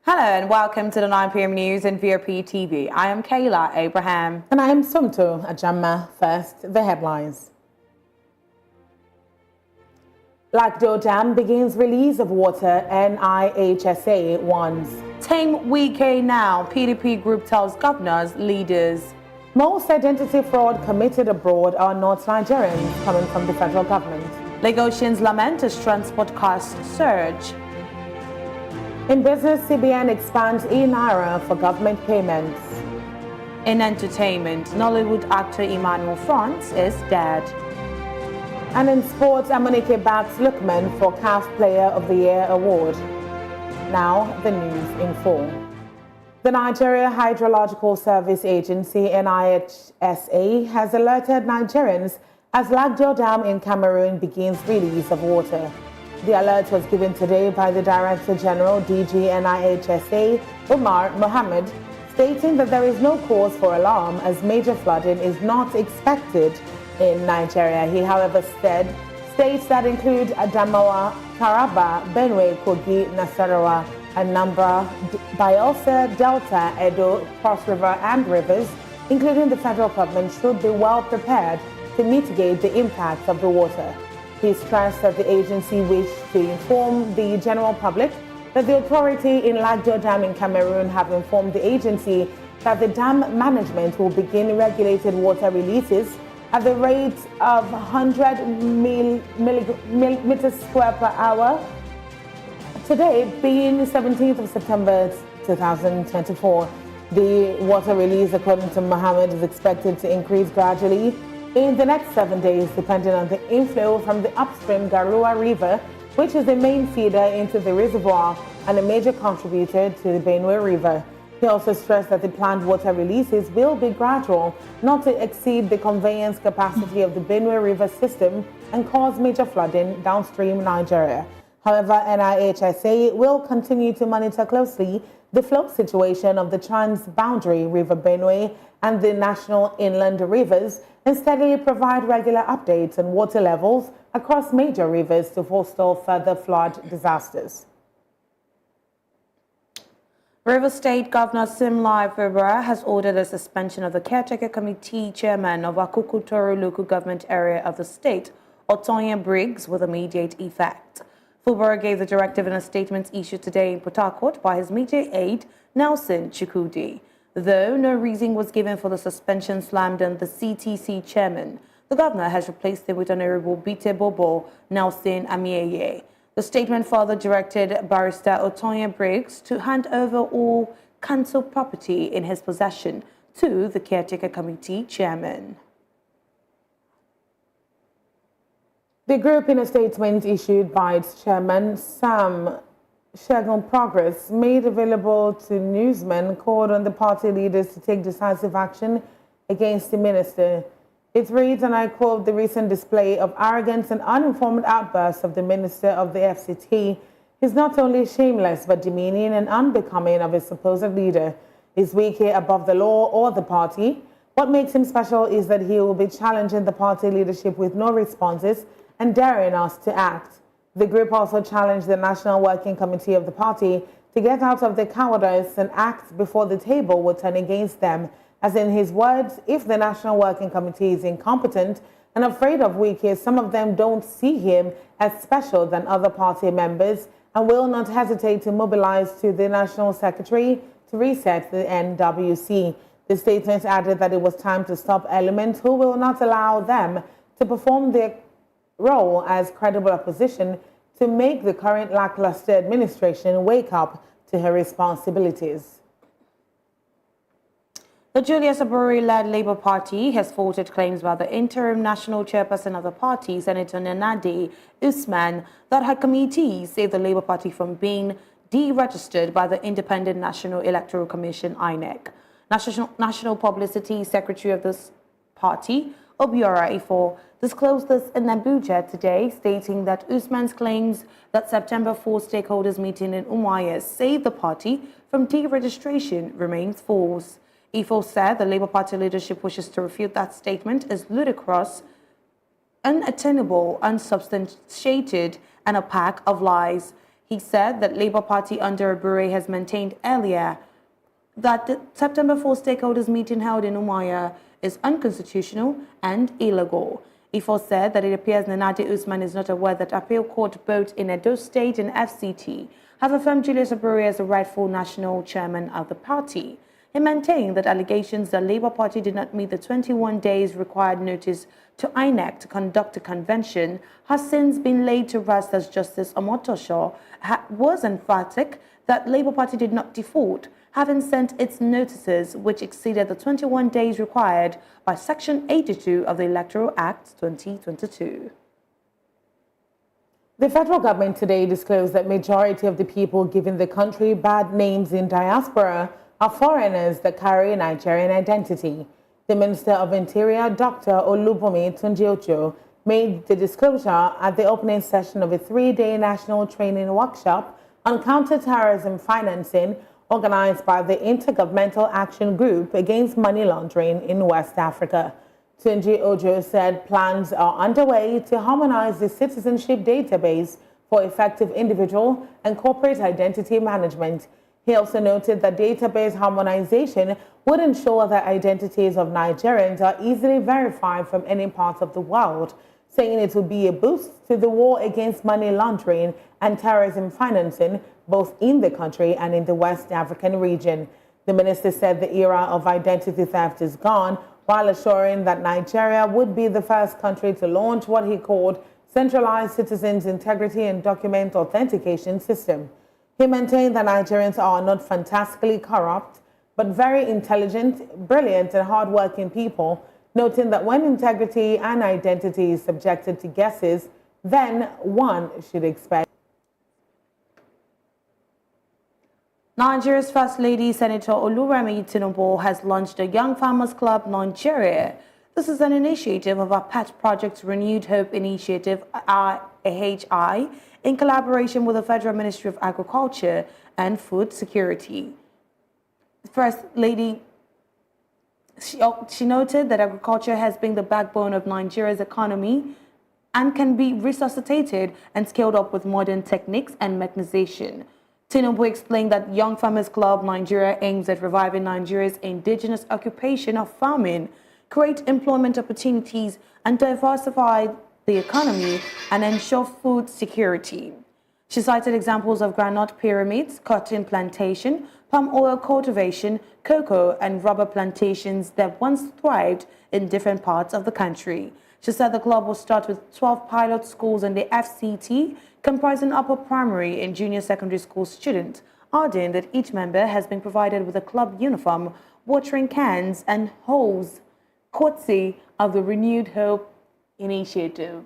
Hello and welcome to the 9 p.m. news in VRP TV. I am Kayla Abraham. And I am Sumto Ajama. First, the headlines. Lagdo Dam begins release of water, NIHSA warns. Tame Wike now, PDP group tells governors, leaders. Most identity fraud committed abroad are not Nigerians coming from the federal government. Lagosians lament as transport costs surge. In business, CBN expands e-Naira for government payments. In entertainment, Nollywood actor Emmanuel France is dead. And in sports, Amunike backs Lookman for CAF Player of the Year award. Now, the news in full. The Nigeria Hydrological Service Agency, NIHSA, has alerted Nigerians as Lagdo Dam in Cameroon begins release of water. The alert was given today by the Director General, DG NIHSA, Umar Mohammed, stating that there is no cause for alarm as major flooding is not expected in Nigeria. He, however, said states that include Adamawa, Taraba, Benue, Kogi, Nasarawa, Anambra, Bayelsa, Delta, Edo, Cross River, and rivers, including the federal government, should be well prepared to mitigate the impact of the water. He stressed that the agency wished to inform the general public that the authority in Lagdo Dam in Cameroon have informed the agency that the dam management will begin regulated water releases at the rate of 100 millimeters square per hour. Today, being 17th of September 2024, the water release, according to Mohammed, is expected to increase gradually in the next 7 days, depending on the inflow from the upstream Garua River, which is the main feeder into the reservoir and a major contributor to the Benue River. He also stressed that the planned water releases will be gradual, not to exceed the conveyance capacity of the Benue River system and cause major flooding downstream Nigeria. However, NIHSA will continue to monitor closely the flow situation of the trans-boundary River Benue and the national inland rivers and steadily provide regular updates on water levels across major rivers to forestall further flood disasters. River State Governor Simlai February has ordered the suspension of the caretaker committee chairman of Akukutoro local government area of the state, Otonya Briggs, with immediate effect. February gave the directive in a statement issued today in Port Harcourt by his media aide, Nelson Chukudi. Though no reason was given for the suspension slammed on the CTC chairman, the governor has replaced him with Honorable Bite Bobo Nelson Amieye. The statement further directed Barrister Otonya Briggs to hand over all council property in his possession to the caretaker committee chairman. The group, in a statement issued by its chairman, Sam Shegun Progress, made available to newsmen, called on the party leaders to take decisive action against the minister. It reads, and I quote, "The recent display of arrogance and uninformed outbursts of the minister of the FCT is not only shameless but demeaning and unbecoming of a supposed leader. Is Wike above the law or the party? What makes him special is that he will be challenging the party leadership with no responses and daring us to act." The group also challenged the National Working Committee of the party to get out of their cowardice and act before the table would turn against them. As in his words, if the National Working Committee is incompetent and afraid of Wike, some of them don't see him as special than other party members and will not hesitate to mobilize to the National Secretary to reset the NWC. The statement added that it was time to stop elements who will not allow them to perform their role as credible opposition to make the current lackluster administration wake up to her responsibilities. The Julius Aburi-led Labour Party has faulted claims by the interim national chairperson of the party, Senator Nenadi Usman, that her committee saved the Labour Party from being deregistered by the Independent National Electoral Commission, INEC. National Publicity Secretary of this party, Obiora Ifo, disclosed this in Abuja today, stating that Usman's claims that September 4 stakeholders meeting in Umuahia saved the party from deregistration remains false. Ifo said the Labour Party leadership wishes to refute that statement as ludicrous, unattainable, unsubstantiated, and a pack of lies. He said that Labour Party under Abure has maintained earlier that the September 4 stakeholders meeting held in Umuahia is unconstitutional and illegal. Ifo said that it appears Nana-Ado Usman is not aware that appeal court both in Edo State and FCT have affirmed Julius Abure as the rightful national chairman of the party. He maintained that allegations that Labour Party did not meet the 21 days required notice to INEC to conduct a convention has since been laid to rest, as Justice Omotosho was emphatic that Labour Party did not default, having sent its notices which exceeded the 21 days required by Section 82 of the Electoral Act 2022. The federal government today disclosed that majority of the people giving the country bad names in diaspora are foreigners that carry a Nigerian identity. The Minister of Interior, Dr. Olubunmi Tunji-Ojo, made the disclosure at the opening session of a 3-day national training workshop on counter-terrorism financing organized by the Intergovernmental Action Group Against Money Laundering in West Africa. Tunji-Ojo said plans are underway to harmonize the citizenship database for effective individual and corporate identity management. He also noted that database harmonization would ensure that identities of Nigerians are easily verified from any part of the world, saying it would be a boost to the war against money laundering and terrorism financing, both in the country and in the West African region. The minister said the era of identity theft is gone, while assuring that Nigeria would be the first country to launch what he called centralized citizens integrity and document authentication system. He maintained that Nigerians are not fantastically corrupt, but very intelligent, brilliant, and hardworking people, noting that when integrity and identity is subjected to guesses, then one should expect. Nigeria's First Lady, Senator Oluremi Tinubu, has launched the Young Farmers Club Nigeria. This is an initiative of our pet project Renewed Hope Initiative, RAHI, in collaboration with the Federal Ministry of Agriculture and Food Security. First Lady, she noted that agriculture has been the backbone of Nigeria's economy and can be resuscitated and scaled up with modern techniques and mechanization. Tinubu explained that Young Farmers Club Nigeria aims at reviving Nigeria's indigenous occupation of farming, create employment opportunities, and diversify the economy and ensure food security. She cited examples of groundnut pyramids, cotton plantation, palm oil cultivation, cocoa and rubber plantations that once thrived in different parts of the country. She said the club will start with 12 pilot schools in the FCT, comprising upper primary and junior secondary school students, adding that each member has been provided with a club uniform, watering cans and hose, courtesy of the Renewed Hope Initiative.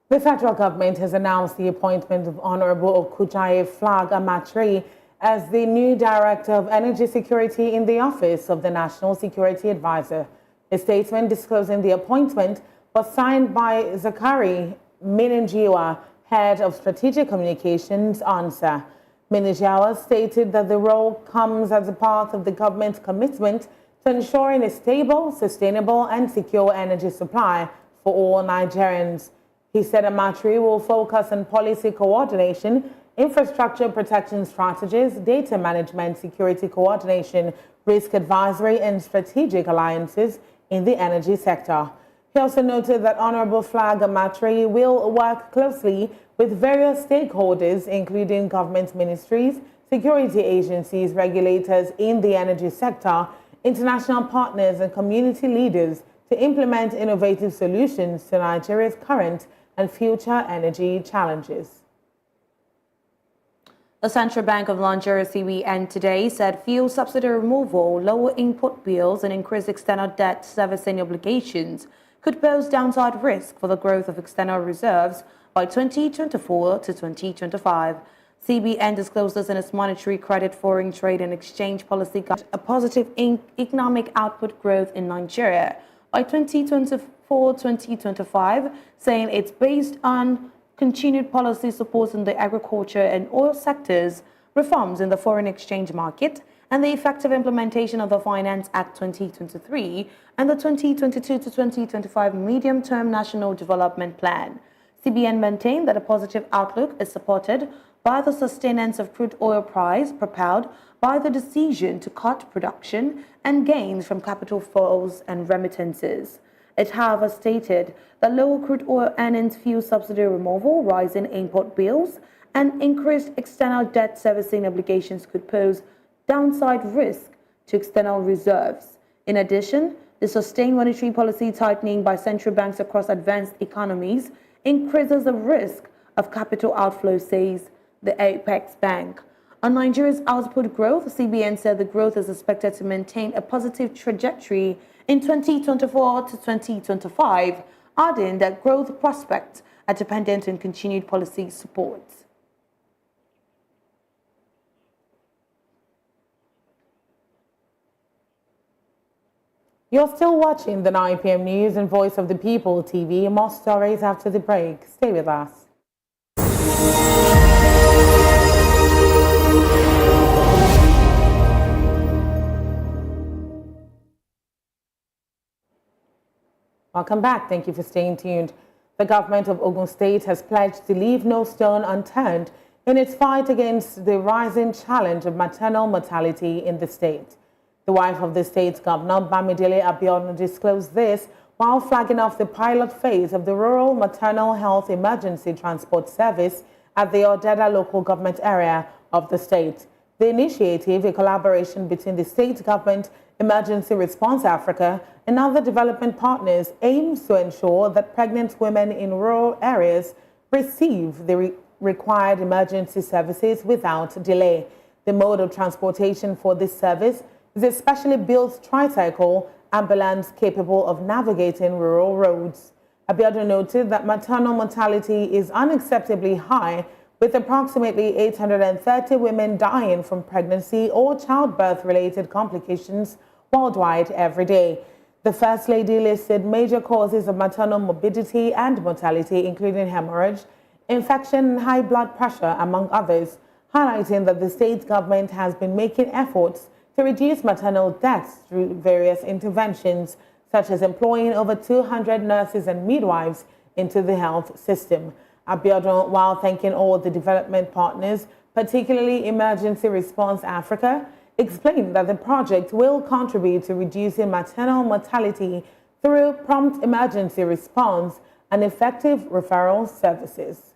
The federal government has announced the appointment of Honorable Okujaye Flag Amatri as the new Director of Energy Security in the Office of the National Security Advisor. A statement disclosing the appointment was signed by Zakari Mininjiwa, Head of Strategic Communications, ANSA. Mininjiwa stated that the role comes as a part of the government's commitment to ensuring a stable, sustainable, and secure energy supply for all Nigerians. He said Amatri will focus on policy coordination, infrastructure protection strategies, data management, security coordination, risk advisory, and strategic alliances in the energy sector. He also noted that Honorable Flag Amatri will work closely with various stakeholders, including government ministries, security agencies, regulators in the energy sector, international partners, and community leaders to implement innovative solutions to Nigeria's current and future energy challenges. The Central Bank of Nigeria (CBN) today said fuel subsidy removal, lower import bills, and increased external debt servicing obligations could pose downside risk for the growth of external reserves by 2024 to 2025. CBN disclosed this in its monetary, credit, foreign trade, and exchange policy guide, a positive economic output growth in Nigeria by 2024-2025, saying it's based on continued policy support in the agriculture and oil sectors, reforms in the foreign exchange market, and the effective implementation of the Finance Act 2023 and the 2022 to 2025 Medium-Term National Development Plan. CBN maintained that a positive outlook is supported by the sustenance of crude oil price propelled by the decision to cut production and gains from capital flows and remittances. It, however, stated that lower crude oil earnings, fuel subsidy removal, rising import bills, and increased external debt servicing obligations could pose downside risk to external reserves. In addition, the sustained monetary policy tightening by central banks across advanced economies increases the risk of capital outflow, says the Apex Bank. On Nigeria's output growth, CBN said the growth is expected to maintain a positive trajectory in 2024 to 2025, adding that growth prospects are dependent on continued policy support. You're still watching the 9 p.m. News and Voice of the People TV. More stories after the break. Stay with us. Welcome back. Thank you for staying tuned. The government of Ogun State has pledged to leave no stone unturned in its fight against the rising challenge of maternal mortality in the state. The wife of the state's governor, Bamidele Abiodun, disclosed this while flagging off the pilot phase of the Rural Maternal Health Emergency Transport Service at the Odeda local government area of the state. The initiative, a collaboration between the state government, Emergency Response Africa, and other development partners, aims to ensure that pregnant women in rural areas receive the required emergency services without delay. The mode of transportation for this service is a specially built tricycle ambulance capable of navigating rural roads. Abiodun noted that maternal mortality is unacceptably high, with approximately 830 women dying from pregnancy or childbirth-related complications worldwide every day. The First Lady listed major causes of maternal morbidity and mortality, including hemorrhage, infection, and high blood pressure, among others, highlighting that the state government has been making efforts to reduce maternal deaths through various interventions, such as employing over 200 nurses and midwives into the health system. Abiodun, while thanking all the development partners, particularly Emergency Response Africa, explained that the project will contribute to reducing maternal mortality through prompt emergency response and effective referral services.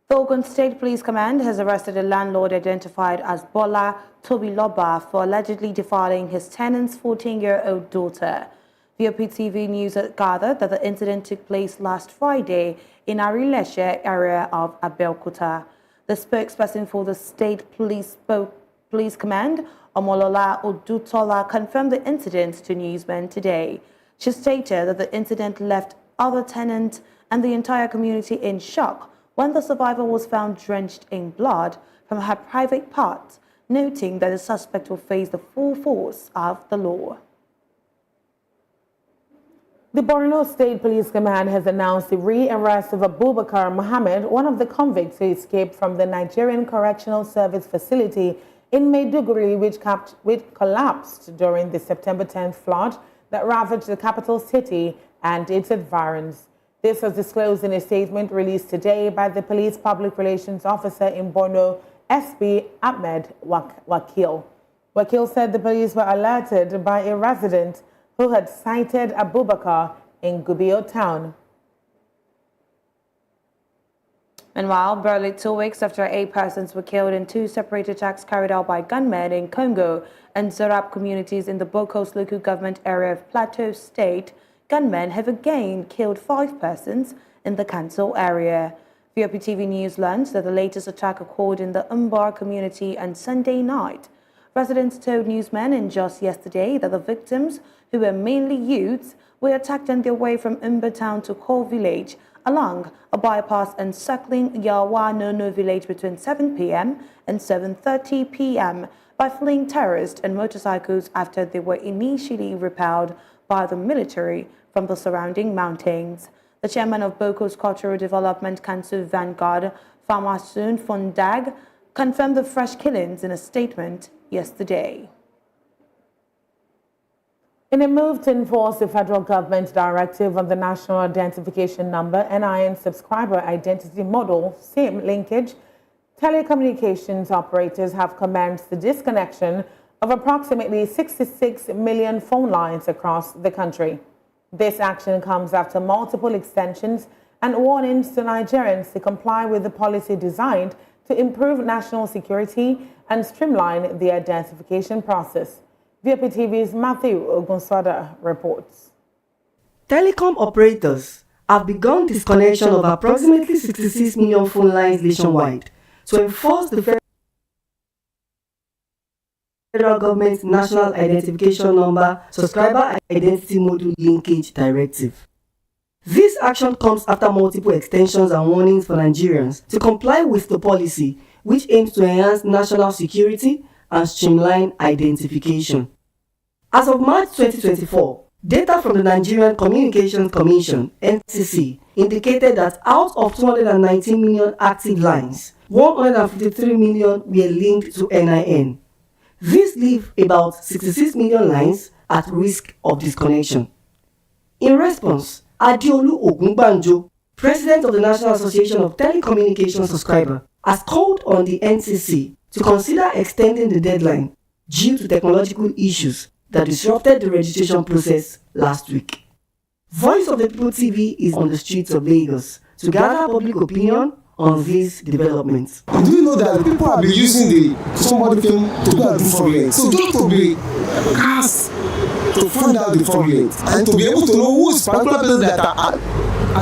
The Ogun State Police Command has arrested a landlord identified as Bola Tobiloba for allegedly defiling his tenant's 14-year-old daughter. VOP-TV News gathered that the incident took place last Friday in Arileshe area of Abeokuta. The spokesperson for the State Police Command, Omolola Odutola, confirmed the incident to newsmen today. She stated that the incident left other tenants and the entire community in shock when the survivor was found drenched in blood from her private part, noting that the suspect will face the full force of the law. The Borno State Police Command has announced the re-arrest of Abubakar Mohammed, one of the convicts who escaped from the Nigerian Correctional Service facility in Maiduguri, which collapsed during the September 10th flood that ravaged the capital city and its environs. This was disclosed in a statement released today by the police public relations officer in Borno, SP Ahmed Wakil. Wakil said the police were alerted by a resident who had sighted Abubakar in Gubbio town. Meanwhile, barely 2 weeks after 8 persons were killed in 2 separate attacks carried out by gunmen in Congo and Zorab communities in the Bokos local government area of Plateau State, gunmen have again killed 5 persons in the Kanto area. VOP-TV News learned that the latest attack occurred in the Umbar community on Sunday night. Residents told newsmen in Jos yesterday that the victims, who were mainly youths, were attacked on their way from Umbar town to Kor village along a bypass encircling Yawanono village between 7 p.m. and 7:30 p.m. by fleeing terrorists and motorcycles after they were initially repelled by the military from the surrounding mountains. The chairman of Boko's Cultural Development Council Vanguard, Farmasun Fondag, confirmed the fresh killings in a statement yesterday. In a move to enforce the federal government directive on the National Identification Number (NIN) subscriber identity model SIM linkage, telecommunications operators have commenced the disconnection of approximately 66 million phone lines across the country. This action comes after multiple extensions and warnings to Nigerians to comply with the policy designed to improve national security and streamline the identification process. VOPTV's Matthew Ogunswada reports. Telecom operators have begun disconnection of approximately 66 million phone lines nationwide to enforce the federal government's National Identification Number Subscriber Identity Module Linkage Directive. This action comes after multiple extensions and warnings for Nigerians to comply with the policy, which aims to enhance national security and streamline identification. As of March 2024, data from the Nigerian Communications Commission (NCC) indicated that out of 219 million active lines, 153 million were linked to NIN. This leaves about 66 million lines at risk of disconnection. In response, Adeolu Ogunbanjo, President of the National Association of Telecommunications Subscribers, has called on the NCC to consider extending the deadline due to technological issues that disrupted the registration process last week. Voice of the People TV is on the streets of Lagos to gather public opinion on these developments. Do you know that people have been using somebody came to go and do fraudulent? So just to be asked to find out the fraudulent and to be able to know who is particular person that are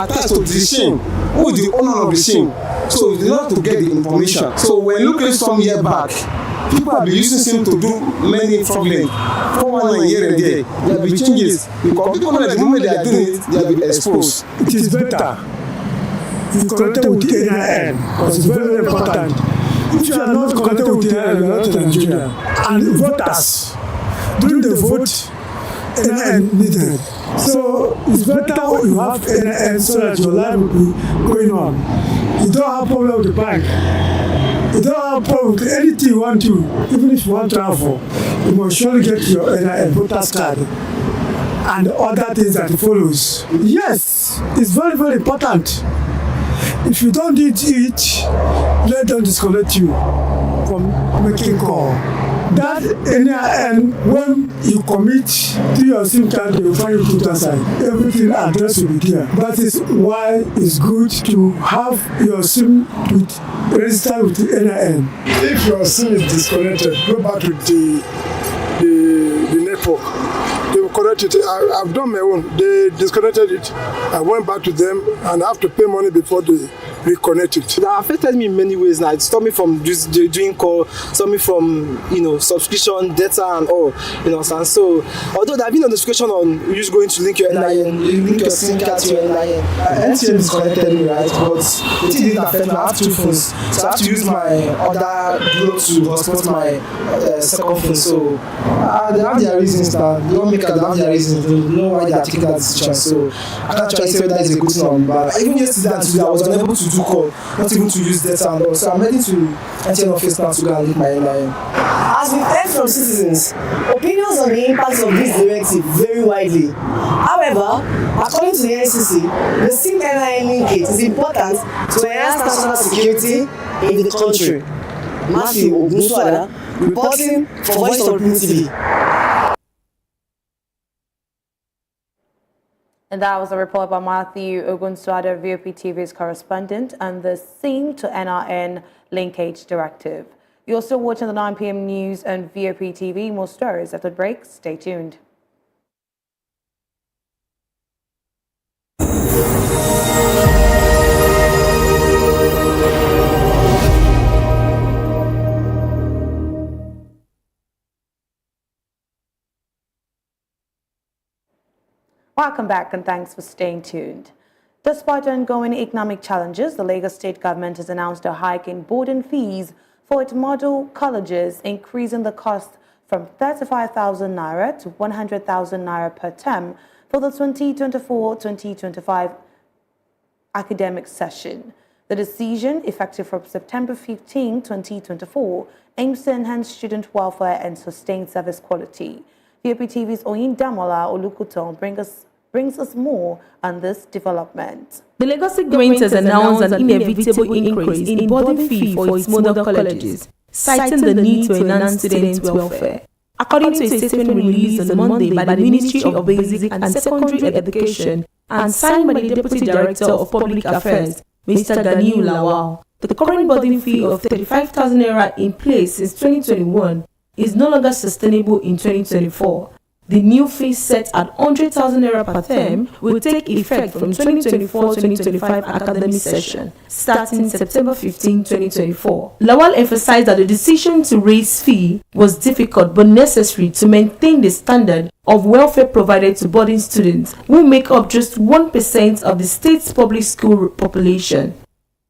attached to the SIM, who is the owner of the SIM. So in order to get the information. So when looking some year back, people have been using SIM to do many fraudulent. 419 here and there. There will be changes because people know that the moment they are doing it, they will be exposed. It is better if you connected with NIN because it's very, very important. If you are not connected with NIN, you are not in Nigeria. And voters, during the vote, NIN needed. So it's better you have NIN so that your life will be going on. You don't have problem with the bank. You don't have problem with anything you want to. Even if you want to travel, you must surely get your NIN voters card and other things that follows. Yes, it's very, very important. If you don't do it, let them disconnect you from making call. That NIN, when you commit to your SIM card, they will find you put aside. Everything address will be there. That is why it's good to have your SIM registered with the NIN. If your SIM is disconnected, go back to the network. They will correct it. I've done my own. They disconnected it. I went back to them and I have to pay money before they reconnect it. That affected me in many ways now. It stopped me from just doing call, stopped me from subscription, data and all. And so although there have been a notification on you just going to link your NIN, you link your SIM card to your NIN. NTM disconnected me, right? But the thing didn't affect me. I have two phones. So I have to use my other Glo to hotspot my second phone. So they have their reasons that they don't make they have their reasons. They don't know why they are taking that decision. So I can't try to say whether it's a good thing or bad. Even yesterday and today I was unable to do call, not even to use data and all. So I'm heading to NTN office now to go and link my NIN. As we've heard from citizens, opinions on the impacts of this directive vary widely. However, according to the NCC, the SIM NIN linkage is important to enhance national security in the country. Matthew Ogunswada, reporting for Voice of People TV. And that was a report by Matthew Ogunswada, VOPTV's correspondent, on the SIM to NIN linkage directive. You're still watching the 9 p.m. news on VOPTV. More stories after the break. Stay tuned. Welcome back and thanks for staying tuned. Despite ongoing economic challenges, the Lagos State government has announced a hike in boarding fees for its model colleges, increasing the cost from 35,000 naira to 100,000 naira per term for the 2024-2025 academic session. The decision, effective from September 15, 2024, aims to enhance student welfare and sustain service quality. VOP TV's Oyindamola Olukuton brings us more on this development. The Lagos government has announced an inevitable increase in boarding fee for its model colleges, citing the need to enhance student welfare. According to a statement released on Monday by the Ministry of Basic and Secondary Education and signed by the Deputy Director of Public Affairs, Mr. Daniel Lawal, the current boarding fee of 35,000 naira in place since 2021 is no longer sustainable in 2024. The new fee set at 100,000 naira per term will take effect from 2024-2025 academic session, starting September 15, 2024. Lawal emphasized that the decision to raise fee was difficult but necessary to maintain the standard of welfare provided to boarding students who make up just 1% of the state's public school population.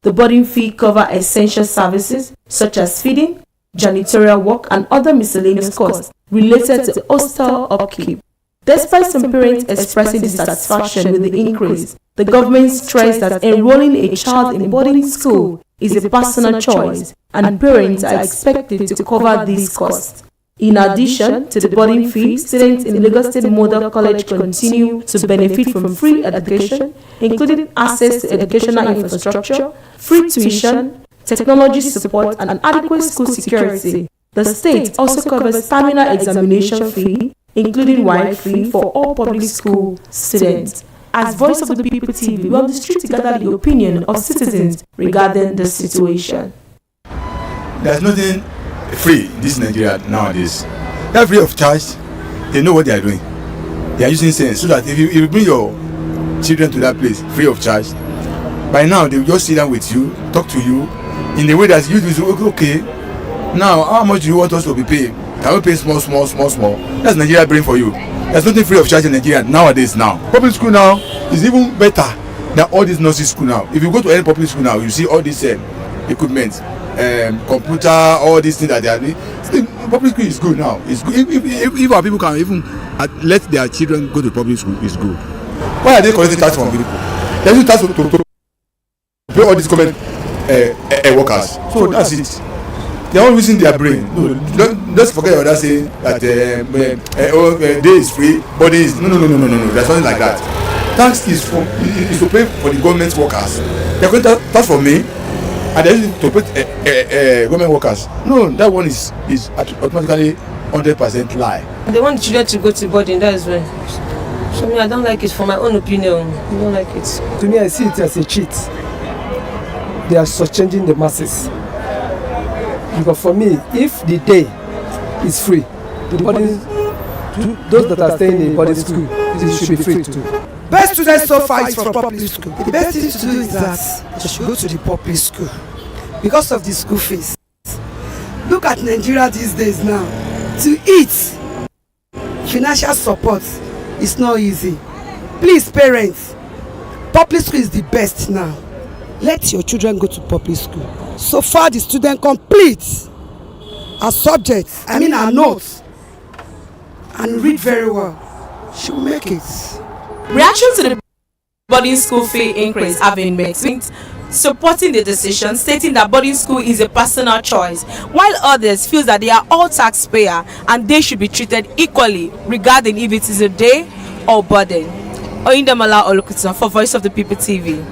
The boarding fee covers essential services such as feeding, janitorial work, and other miscellaneous costs related to hostel upkeep. Despite some parents expressing dissatisfaction with the increase, the government stressed that enrolling a child in boarding school is a personal choice and parents are expected to cover these costs. In addition to the boarding fee, students in Lagos State Model College continue to benefit from free education, including access to educational infrastructure, free tuition, technology support, and adequate school security. The state also covers terminal examination fee, including WAEC fee for all public school students. As Voice of the People TV, we on the street to gather the opinion of citizens regarding the situation. There's nothing free in this Nigeria nowadays. They're free of charge. They know what they are doing. They are using sense so that if you bring your children to that place free of charge, by now they will just sit down with you, talk to you in the way that you do. Okay, now how much do you want us to be paid? Can we pay small? That's Nigeria brain for you. There's nothing free of charge in Nigeria nowadays. Now public school now is even better than all these nursery school now. If you go to any public school now, you see all this equipment, computer, all these things that they are doing. Public school is good now. It's good. If our people can even let their children go to public school, it's good. Why are they collecting tax from people? They're using tax to pay all these government workers. So that's it. They're all using their brain. No, don't forget what I say that day is free, body is no. There's nothing like that. Tax is to pay for the government workers. They're going to tax for me, and they're using to pay government workers. No, that one is automatically 100% lie. They want the children to go to boarding. That is why. So me, I don't like it. For my own opinion, I don't like it. To me, I see it as a cheat. They are changing the masses. Because for me, if the day is free, the boarding, those that are staying in boarding school, it should be free too. Best students so far is from public school. The best thing to do is that they should go to the public school because of the school fees. Look at Nigeria these days now. To eat, financial support is not easy. Please, parents, public school is the best now. Let your children go to public school. So far, the student complete her subjects, her notes, and read very well. She will make it. Reactions to the boarding school fee increase have been mixed, supporting the decision, stating that boarding school is a personal choice, while others feel that they are all taxpayers and they should be treated equally, regarding if it is a day or boarding. Oyindamola Olukutan for Voice of the People TV.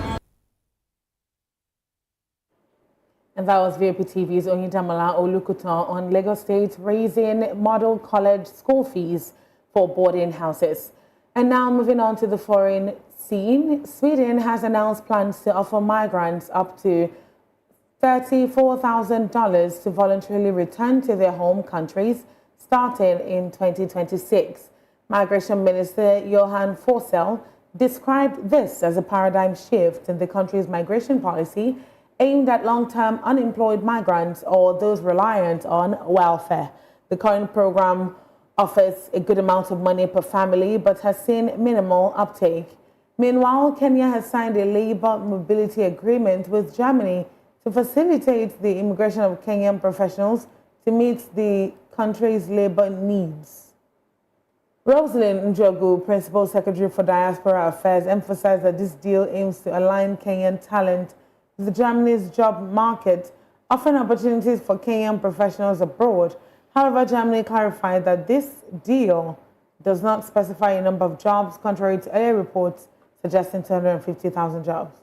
And that was VOP TV's Oyindamola Olukutan on Lagos State raising model college school fees for boarding houses. And now moving on to the foreign scene, Sweden has announced plans to offer migrants up to $34,000 to voluntarily return to their home countries starting in 2026. Migration Minister Johan Forsell described this as a paradigm shift in the country's migration policy aimed at long-term unemployed migrants or those reliant on welfare. The current program offers a good amount of money per family but has seen minimal uptake. Meanwhile, Kenya has signed a labor mobility agreement with Germany to facilitate the immigration of Kenyan professionals to meet the country's labor needs. Rosalind Njogu, Principal Secretary for Diaspora Affairs, emphasized that this deal aims to align Kenyan talent with Germany's job market, offering opportunities for Kenyan professionals abroad. However, Germany clarified that this deal does not specify a number of jobs, contrary to earlier reports suggesting 250,000 jobs.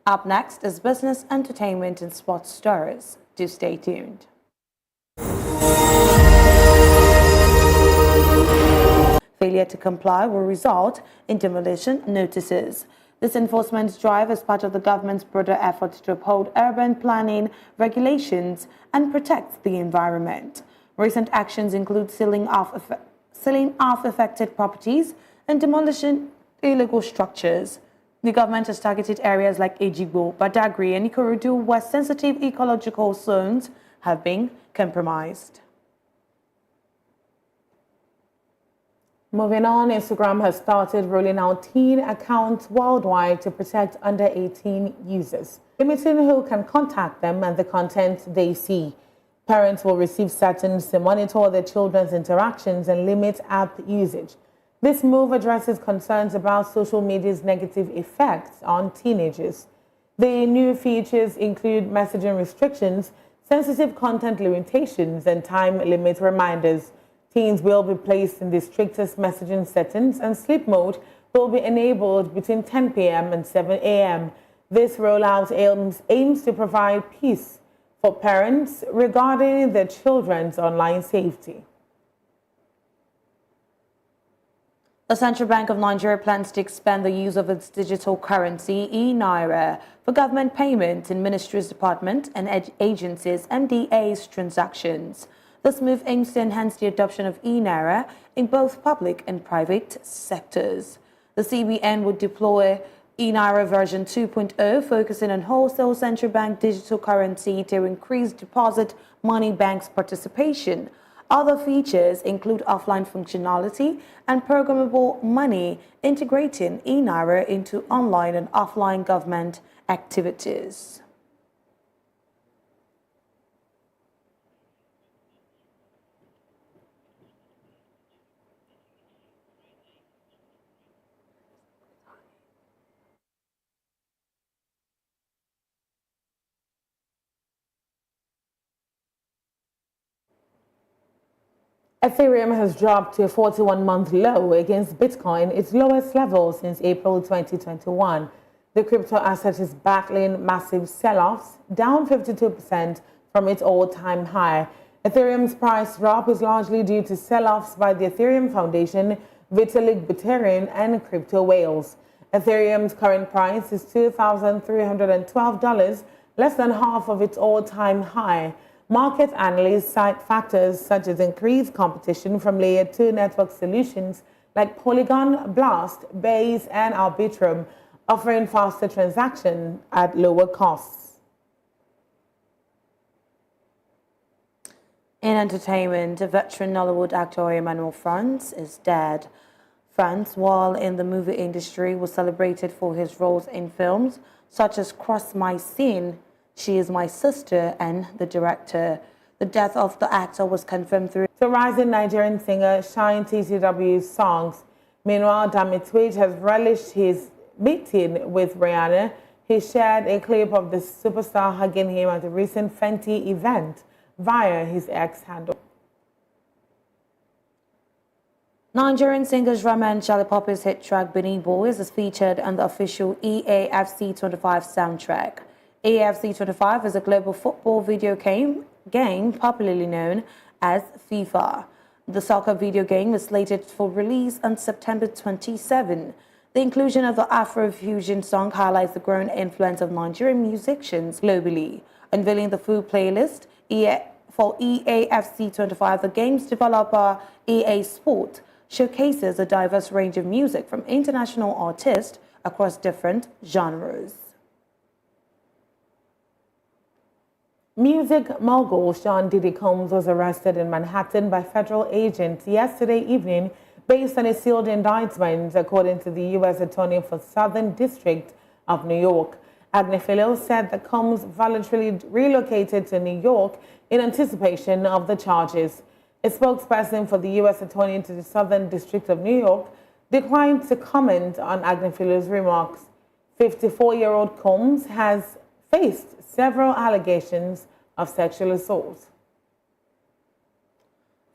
Up next is business, entertainment, and sports stories. Do stay tuned. Failure to comply will result in demolition notices. This enforcement drive is part of the government's broader effort to uphold urban planning regulations and protect the environment. Recent actions include sealing off affected properties and demolishing illegal structures. The government has targeted areas like Ejigbo, Badagry, and Ikorodu, where sensitive ecological zones have been compromised. Moving on, Instagram has started rolling out teen accounts worldwide to protect under 18 users, limiting who can contact them and the content they see. Parents will receive settings to monitor their children's interactions and limit app usage. This move addresses concerns about social media's negative effects on teenagers. The new features include messaging restrictions, sensitive content limitations, and time limit reminders. Teens will be placed in the strictest messaging settings, and sleep mode will be enabled between 10 p.m. and 7 a.m. This rollout aims to provide peace for parents regarding their children's online safety. The Central Bank of Nigeria plans to expand the use of its digital currency, e-Naira, for government payments in ministries, departments, and agencies, MDA's transactions. This move aims to enhance the adoption of e-Naira in both public and private sectors. The CBN would deploy e-Naira version 2.0, focusing on wholesale central bank digital currency to increase deposit money banks' participation. Other features include offline functionality and programmable money, integrating e-Naira into online and offline government activities. Ethereum has dropped to a 41-month low against Bitcoin, its lowest level since April 2021. The crypto asset is battling massive sell-offs, down 52% from its all-time high. Ethereum's price drop is largely due to sell-offs by the Ethereum Foundation, Vitalik Buterin, and crypto whales. Ethereum's current price is $2,312, less than half of its all-time high. Market analysts cite factors such as increased competition from Layer 2 network solutions like Polygon, Blast, Base, and Arbitrum, offering faster transactions at lower costs. In entertainment, a veteran Nollywood actor Emmanuel France is dead. France, while in the movie industry, was celebrated for his roles in films such as Cross My Scene, She Is My Sister, and The Director. The death of the actor was confirmed through the rising Nigerian singer Shine TCW's songs. Meanwhile, Damitwage has relished his meeting with Rihanna. He shared a clip of the superstar hugging him at a recent Fenty event via his X handle. Nigerian singers Ramen Shalipopi's hit track Benin Boys is featured on the official EAFC 25 soundtrack. EAFC 25 is a global football video game popularly known as FIFA. The soccer video game is slated for release on September 27. The inclusion of the Afrofusion song highlights the growing influence of Nigerian musicians globally. Unveiling the full playlist for EAFC 25, the game's developer EA Sport showcases a diverse range of music from international artists across different genres. Music mogul Sean Diddy Combs was arrested in Manhattan by federal agents yesterday evening based on a sealed indictment, according to the U.S. Attorney for Southern District of New York. Agnifilo said that Combs voluntarily relocated to New York in anticipation of the charges. A spokesperson for the U.S. Attorney to the Southern District of New York declined to comment on Agnefilo's remarks. 54-year-old Combs has faced several allegations of sexual assault.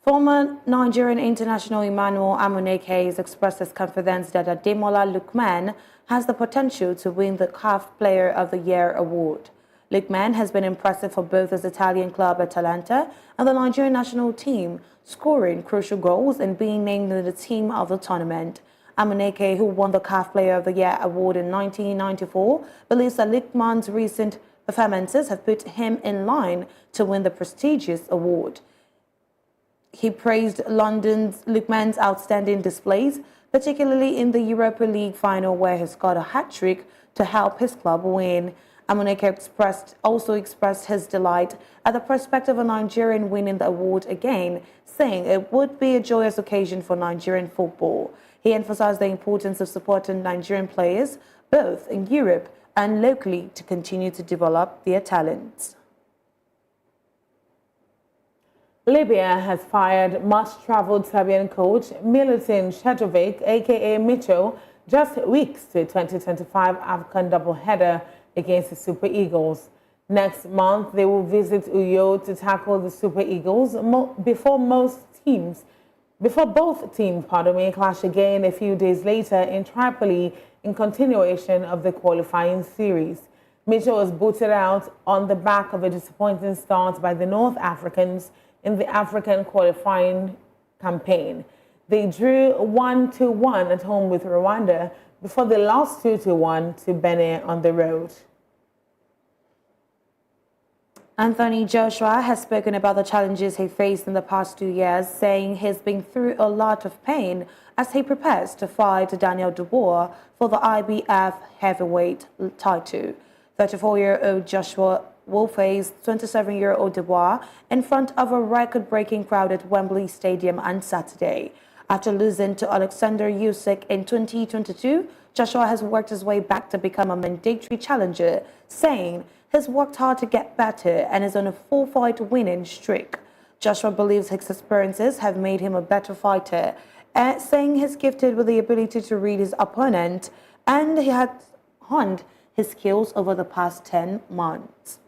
Former Nigerian international Emmanuel Amuneke has expressed his confidence that Ademola Lookman has the potential to win the CAF Player of the Year award. Lookman has been impressive for both his Italian club Atalanta and the Nigerian national team, scoring crucial goals and being named in the team of the tournament. Amuneke, who won the CAF Player of the Year award in 1994, believes that Lookman's recent performances have put him in line to win the prestigious award. He praised Lookman's outstanding displays, particularly in the Europa League final where he scored a hat-trick to help his club win. Amuneke also expressed his delight at the prospect of a Nigerian winning the award again, saying it would be a joyous occasion for Nigerian football. He emphasized the importance of supporting Nigerian players, both in Europe and locally, to continue to develop their talents. Libya has fired much-traveled Serbian coach Milutin Šedović, aka Micho, just weeks to a 2025 AFCON doubleheader against the Super Eagles. Next month, they will visit Uyo to tackle the Super Eagles before both teams clash again a few days later in Tripoli in continuation of the qualifying series. Micho was booted out on the back of a disappointing start by the North Africans in the African qualifying campaign. They drew 1-1 at home with Rwanda before they lost 2-1 to Benin on the road. Anthony Joshua has spoken about the challenges he faced in the past 2 years, saying he's been through a lot of pain as he prepares to fight Daniel Dubois for the IBF heavyweight title. 34-year-old Joshua will face 27-year-old Dubois in front of a record-breaking crowd at Wembley Stadium on Saturday. After losing to Alexander Usyk in 2022, Joshua has worked his way back to become a mandatory challenger, saying he's worked hard to get better and is on a 4-fight winning streak. Joshua believes his experiences have made him a better fighter, saying he's gifted with the ability to read his opponent, and he has honed his skills over the past 10 months.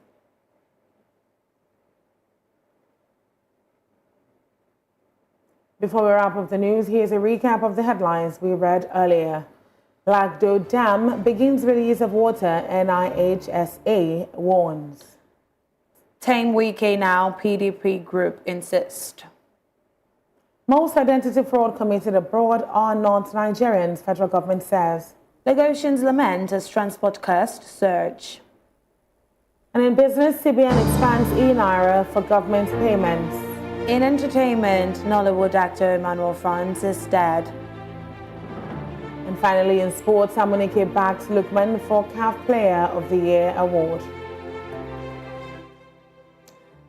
Before we wrap up the news, here's a recap of the headlines we read earlier. Lagdo Dam begins release of water, NIHSA warns. Tame Wike now, PDP group insist. Most identity fraud committed abroad are not Nigerians, federal government says. Lagosians lament as transport costs surge. And in business, CBN expands e-Naira for government payments. In entertainment, Nollywood actor Emmanuel Franz is dead. And finally, in sports, Amuneke backs Lookman for CAF Player of the Year award.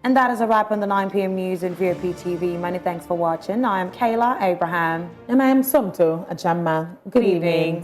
And that is a wrap on the 9 p.m. news in VOP TV. Many thanks for watching. I am Kayla Abraham. And I am Somto Ajamma. Good evening.